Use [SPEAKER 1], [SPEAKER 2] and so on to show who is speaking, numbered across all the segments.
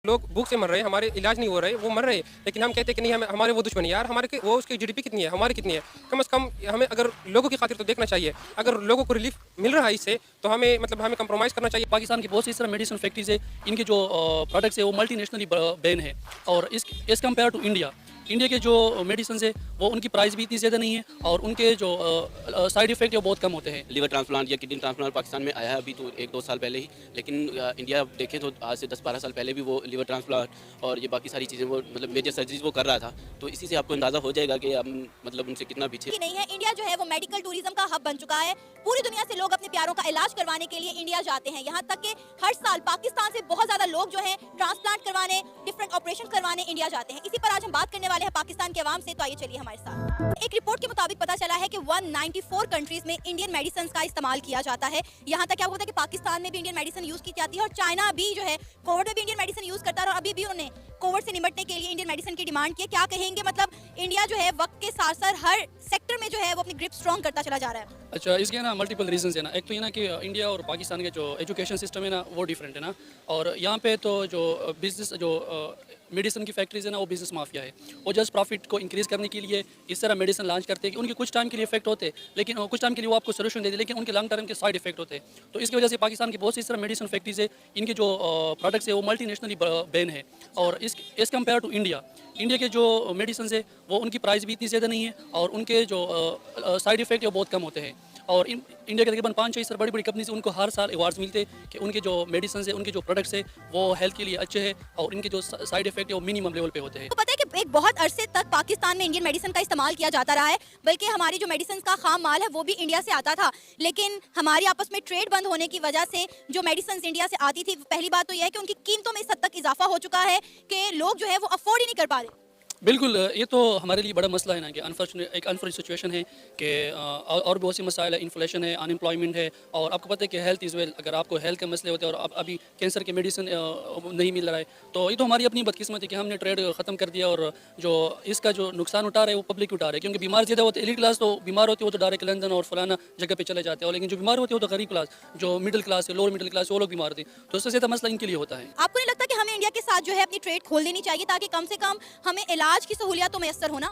[SPEAKER 1] लोग भूख से मर रहे हैं, हमारे इलाज नहीं हो रहे, वो मर रहे हैं, लेकिन हम कहते हैं कि नहीं, हमें हमारे वो दुश्मन है यार, हमारे वो उसकी जीडीपी कितनी है, हमारी कितनी है। कम से कम हमें अगर लोगों की खातिर तो देखना चाहिए, अगर लोगों को रिलीफ मिल रहा है इससे, तो हमें हमें कंप्रोमाइज़ करना चाहिए।
[SPEAKER 2] पाकिस्तान की बहुत सी इस तरह मेडिसिन फैक्ट्रीज है, इनके जो प्रोडक्ट्स है वो मल्टीनेशनली बैन है। और इस कंपेयर टू इंडिया के जो मेडिसिन है वो उनकी प्राइस भी इतनी ज़्यादा नहीं है और उनके जो साइड इफेक्ट है वो बहुत कम होते हैं।
[SPEAKER 3] लीवर ट्रांसप्लांट या किडनी ट्रांसप्लांट पाकिस्तान में आया है अभी तो 1-2 साल पहले ही, लेकिन इंडिया देखें तो आज से 10-12 साल पहले भी वो लीवर ट्रांसप्लांट और ये बाकी सारी चीज़ें वो मेजर सर्जरीज वो कर रहा था। तो इसी से आपको अंदाज़ा हो जाएगा कि हम उनसे कितना पीछे
[SPEAKER 4] नहीं है। इंडिया जो है वो मेडिकल टूरिज्म का हब बन चुका है। पूरी दुनिया से लोग अपने प्यारों का इलाज करवाने के लिए इंडिया जाते हैं। यहाँ तक कि हर साल पाकिस्तान से बहुत ज्यादा लोग जो हैं ट्रांसप्लांट करवाने, डिफरेंट ऑपरेशन करवाने इंडिया जाते हैं। इसी पर आज हम बात करने वाले हैं पाकिस्तान के अवाम से, तो आइए चलिए हमारे साथ। एक रिपोर्ट के मुताबिक पता चला है कि 194 कंट्रीज में इंडियन मेडिसिन का इस्तेमाल किया जाता है। यहाँ तक क्या होता है कि पाकिस्तान में भी इंडियन मेडिसिन यूज की जाती है और चाइना भी जो है कोविड में भी इंडियन मेडिसिन यूज करता है और अभी भी उन्होंने कोविड से निपटने के लिए इंडियन मेडिसिन की डिमांड की है। क्या कहेंगे, इंडिया जो है वक्त के साथ साथ हर सेक्टर में जो है वो अपनी ग्रिप स्ट्रॉन्ग करता चला जा रहा है।
[SPEAKER 2] अच्छा, इसके ना मल्टीपल रीजंस है ना। एक तो ये ना कि इंडिया और पाकिस्तान के जो एजुकेशन सिस्टम है ना वो डिफरेंट है ना, और यहाँ पे तो जो बिजनेस जो मेडिसिन की फैक्ट्रीज है ना वो बिजनेस माफिया है। वो जस्ट प्रॉफिट को इंक्रीज़ करने के लिए इस तरह मेडिसिन लॉन्च करते हैं कि उनके कुछ टाइम के लिए इफेक्ट होते हैं, लेकिन कुछ टाइम के लिए वो आपको सोल्यूशन देते हैं, लेकिन उनके लॉन्ग टर्म के साइड इफेक्ट होते हैं। तो इसकी वजह से पाकिस्तान की बहुत सी इस तरह मेडिसिन फैक्ट्रीज है, इनके जो प्रोडक्ट्स है वो मल्टीनेशनली बैन है। और इस कंपेयर टू इंडिया के जो मेडिसिन है वो उनकी प्राइस भी इतनी ज़्यादा नहीं है और उनके जो साइड इफेक्ट है वो बहुत कम होते हैं। और इंडिया के तकरीबन 5-6 इस तरह बड़ी बड़ी कंपनी से उनको हर साल अवार्ड्स मिलते हैं कि उनके जो मेडिसिन है, उनके जो प्रोडक्ट्स है वो हेल्थ के लिए अच्छे हैं और इनके जो साइड इफेक्ट है वो मिनिमम लेवल पे होते हैं।
[SPEAKER 4] तो पता है कि एक बहुत अरसे तक पाकिस्तान में इंडियन मेडिसिन का इस्तेमाल किया जाता रहा है, बल्कि हमारी जो मेडिसिन का खाम माल है वो भी इंडिया से आता था। लेकिन हमारी आपस में ट्रेड बंद होने की वजह से जो मेडिसिन इंडिया से आती थी, पहली बात तो यह है कि उनकी कीमतों में इस हद तक इजाफा हो चुका है कि लोग जो है वो अफोर्ड ही नहीं कर पा रहे।
[SPEAKER 2] बिल्कुल, ये तो हमारे लिए बड़ा मसला है ना कि एक अनफॉर्चुनेट सिचुएशन है कि और बहुत सी मसाइल है, इन्फ्लेशन है, अनएम्प्लॉयमेंट है, और आपको पता है कि हेल्थ इज़ वेल। अगर आपको हेल्थ के मसले होते हैं और अभी कैंसर के मेडिसिन नहीं मिल रहा है, तो ये तो हमारी अपनी बदकिस्मत है कि हमने ट्रेड ख़त्म कर दिया और जो इसका जो नुकसान उठा रहे हैं वो पब्लिक उठा रहे हैं। क्योंकि बीमार ज़्यादा होते हैं, एलीट क्लास तो बीमार होती है वो तो डायरेक्ट लंदन और फलाना जगह पे चले जाते हैं, लेकिन जो बीमार होते हैं वो तो गरीब क्लास, जो मिडिल क्लास है, लोअर मिडिल क्लास, वो लोग बीमार होते हैं। तो उससे ज़्यादा मसला इनके लिए होता है।
[SPEAKER 4] आपको नहीं लगता कि हमें इंडिया के साथ जो है अपनी ट्रेड खोल देनी चाहिए ताकि कम से कम हमें इलाज की सहूलियत तो मैसर होना?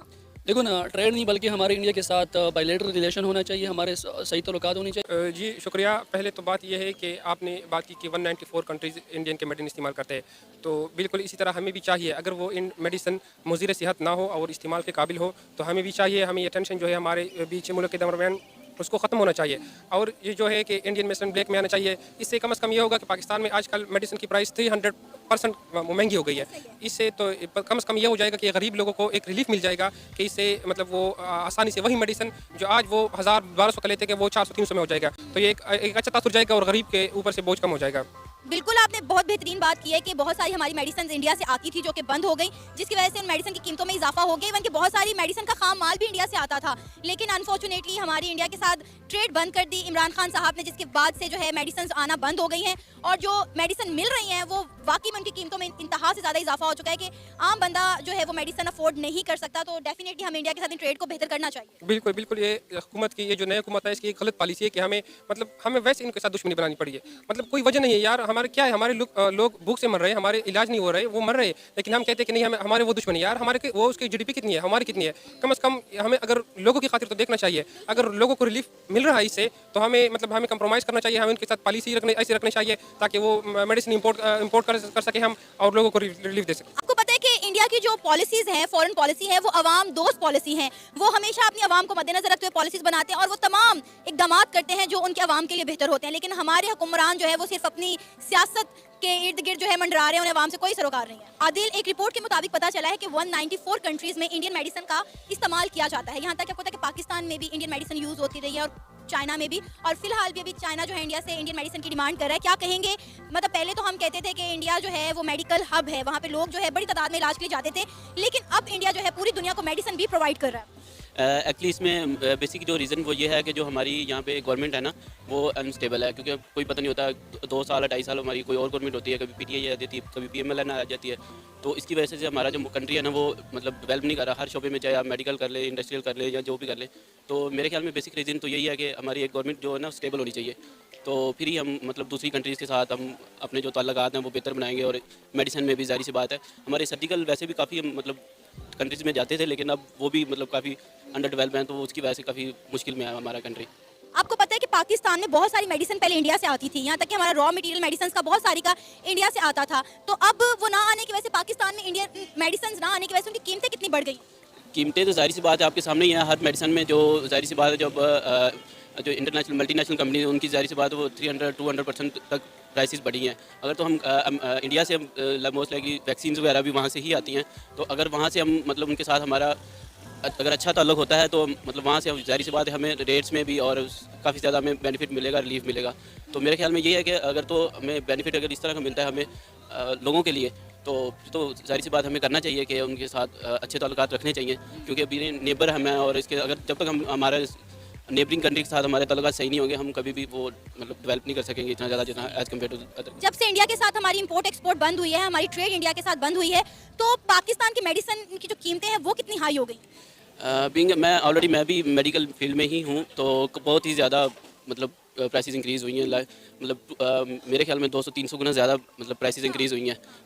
[SPEAKER 2] देखो ना, ट्रेड नहीं बल्कि हमारे इंडिया के साथ बायलैटरल रिलेशन होना चाहिए, हमारे सही तल्लुकात होनी चाहिए।
[SPEAKER 1] जी शुक्रिया। पहले तो बात यह है कि आपने बात की कि 194 कंट्रीज़ इंडियन के मेडिसिन इस्तेमाल करते हैं, तो बिल्कुल इसी तरह हमें भी चाहिए, अगर वो इन मेडिसिन मुज़ीर सेहत ना हो और इस्तेमाल के काबिल हो, तो हमें भी चाहिए, हमें ये टेंशन जो है हमारे बीच मुल्क के दरमियान उसको ख़त्म होना चाहिए। और ये जो है कि इंडियन मेडिसिन ब्लैक में आना चाहिए। इससे कम से कम ये होगा कि पाकिस्तान में आजकल मेडिसिन की प्राइस 300% महंगी हो गई है। इससे तो कम से कम ये हो जाएगा कि गरीब लोगों को एक रिलीफ मिल जाएगा कि इससे वो आसानी से वही मेडिसिन जो आज वो 1000-1200 का लेते हैं वो 400-300 में हो जाएगा। तो ये एक अच्छा तासुर जाएगा और गरीब के ऊपर से बोझ कम हो जाएगा।
[SPEAKER 4] बिल्कुल, आपने बहुत बेहतरीन बात की है कि बहुत सारी हमारी मेडिसिन इंडिया से आती थी जो कि बंद हो गई, जिसकी वजह से उन मेडिसिन की कीमतों में इजाफा हो गया। इवन कि बहुत सारी मेडिसिन का खाम माल भी इंडिया से आता था, लेकिन अनफॉर्चुनेटली हमारी इंडिया के साथ ट्रेड बंद कर दी इमरान खान साहब ने, जिसके बाद से जो है मेडिसिन आना बंद हो गई हैं और जो मेडिसिन मिल रही हैं वो वाकई में उनकी कीमतों में इंतहा से ज़्यादा इजाफा हो चुका है कि आम बंदा जो है वो मेडिसिन अफोर्ड नहीं कर सकता। तो डेफिनेटली हमें इंडिया के साथ ट्रेड को बेहतर करना चाहिए।
[SPEAKER 1] बिल्कुल बिल्कुल, ये हुकूमत की ये जो नई हुकूमत है इसकी एक गलत पॉलिसी है कि हमें वैसे इनके साथ दुश्मनी बनानी पड़ी है। कोई वजह नहीं है यार, हमारे क्या है, हमारे लोग भूख से मर रहे हैं, हमारे इलाज नहीं हो रहे, वो मर रहे हैं, लेकिन हम कहते हैं कि नहीं, हमारे वो दुश्मन है यार, हमारे वो उसकी जीडीपी कितनी है, हमारी कितनी है। कम से कम हमें अगर लोगों की खातिर तो देखना चाहिए, अगर लोगों को रिलीफ मिल रहा है इससे, तो हमें हमें कंप्रोमाइज़ करना चाहिए, हमें उनके साथ पॉलिसी ऐसी रखनी चाहिए ताकि वो मेडिसिन इम्पोर्ट कर सके हम और लोगों को रिलीफ दे सकें।
[SPEAKER 4] आपको पता है कि इंडिया की जो पॉलिसीज हैं, फॉरेन पॉलिसी है, वो अवाम दोस्त पॉलिसी है। वो हमेशा अपनी अवाम को मद्देनजर रखते हुए पॉलिसीज बनाते हैं और वो तमाम इकदाम करते हैं जो उनके अवाम के लिए बेहतर होते हैं। लेकिन हमारे हुक्मरान जो है वो सिर्फ अपनी सियासत के इर्द गिर्द जो है मंडरा रहे हैं, उन्हें अवाम से कोई सरोकार नहीं है। आदिल, एक रिपोर्ट के मुताबिक पता चला है कि 194 कंट्रीज में इंडियन मेडिसिन का इस्तेमाल किया जाता है। यहाँ तक क्या पता है कि पाकिस्तान में भी इंडियन मेडिसिन यूज होती रही है और चाइना में भी, और फिलहाल भी अभी चाइना जो है इंडिया से इंडियन मेडिसिन की डिमांड कर रहा है। क्या कहेंगे, पहले तो हम कहते थे कि इंडिया जो है वो मेडिकल हब है, वहाँ पे लोग जो है बड़ी तादाद में इलाज के लिए जाते थे, लेकिन अब इंडिया जो है पूरी दुनिया को मेडिसिन भी प्रोवाइड कर रहा है।
[SPEAKER 3] एक्चुअली इसमें बेसिक जो रीज़न वो ये है कि जो हमारी यहाँ पे गवर्नमेंट है ना वो अनस्टेबल है, क्योंकि कोई पता नहीं होता, 2 साल 2.5 साल हमारी कोई और गवर्नमेंट होती है, कभी पीटीआई आ जाती है, कभी पीएमएल आ जाती है। तो इसकी वजह से हमारा जो कंट्री है ना वो डेवलप नहीं कर रहा हर शोबे में, चाहे आप मेडिकल कर ले, इंडस्ट्रियल कर ले या जो भी कर ले। तो मेरे ख्याल में बेसिक रीज़न तो यही है कि हमारी एक गवर्नमेंट जो है ना स्टेबल होनी चाहिए। तो फिर ही हम मतलब दूसरी कंट्रीज़ के साथ हम अपने जो ताल्लुकात हैं वो बेहतर बनाएंगे। और मेडिसिन में भी ज़ाहिर सी बात है, हमारे सर्जिकल वैसे भी काफ़ी हम मतलब कंट्रीज़ में जाते थे, लेकिन अब वो भी मतलब काफ़ी अंडर डेवलप हैं, तो उसकी वजह से काफ़ी मुश्किल में है हमारा कंट्री।
[SPEAKER 4] आपको पता है कि पाकिस्तान में बहुत सारी मेडिसिन पहले इंडिया से आती थी, यहाँ तक कि हमारा रॉ मटेरियल मेडिसिन का बहुत सारी का इंडिया से आता था। तो अब वो ना आने की वजह से, पाकिस्तान में इंडियन मेडिसिन ना आने की वजह से उनकी कीमतें कितनी बढ़ गई?
[SPEAKER 3] कीमतें तो ज़ाहिर सी बात है आपके सामने ही है। हर मेडिसिन में जो ज़ाहिर सी बात है, जब जो इंटरनेशनल मल्टीनेशनल कंपनी है उनकी ज़ाहिर सी बात है वो 300-200% तक प्राइसेस बढ़ी हैं। अगर तो हम इंडिया से मोस्ट लाइकली वैक्सीन वगैरह भी वहाँ से ही आती हैं, तो अगर वहाँ से हम मतलब उनके साथ हमारा अगर अच्छा ताल्लुक होता है तो मतलब वहाँ से ज़ाहिर सी बात है हमें रेट्स में भी और काफ़ी ज़्यादा हमें बेनिफिट मिलेगा, रिलीफ मिलेगा। तो मेरे ख्याल में ये है कि अगर तो हमें बेनिफिट अगर इस तरह का मिलता है हमें लोगों के लिए, तो ज़ाहिर सी बात हमें करना चाहिए कि उनके साथ अच्छे ताल्लुकात रखने चाहिए, क्योंकि अभी नेबर हमें और इसके अगर जब तक हम हमारे नेबरिंग कंट्री के साथ हमारे ताल्लुकात सही नहीं होंगे, हम कभी भी वो मतलब डेवलप नहीं कर सकेंगे इतना ज़्यादा जितना एज़ कम्पेयर टू अदर।
[SPEAKER 4] जब से इंडिया के साथ हमारी इंपोर्ट एक्सपोर्ट बंद हुई है, हमारी ट्रेड इंडिया के साथ बंद हुई है, तो पाकिस्तान की मेडिसिन की जो कीमतें हैं वो कितनी हाई हो गई?
[SPEAKER 3] मैं भी मेडिकल फील्ड में ही हूँ, तो बहुत ही ज़्यादा मतलब प्राइसेस इंक्रीज़ हुई हैं। मतलब मेरे ख्याल में 200-300 गुना ज़्यादा मतलब प्राइसेस इंक्रीज़ हुई हैं।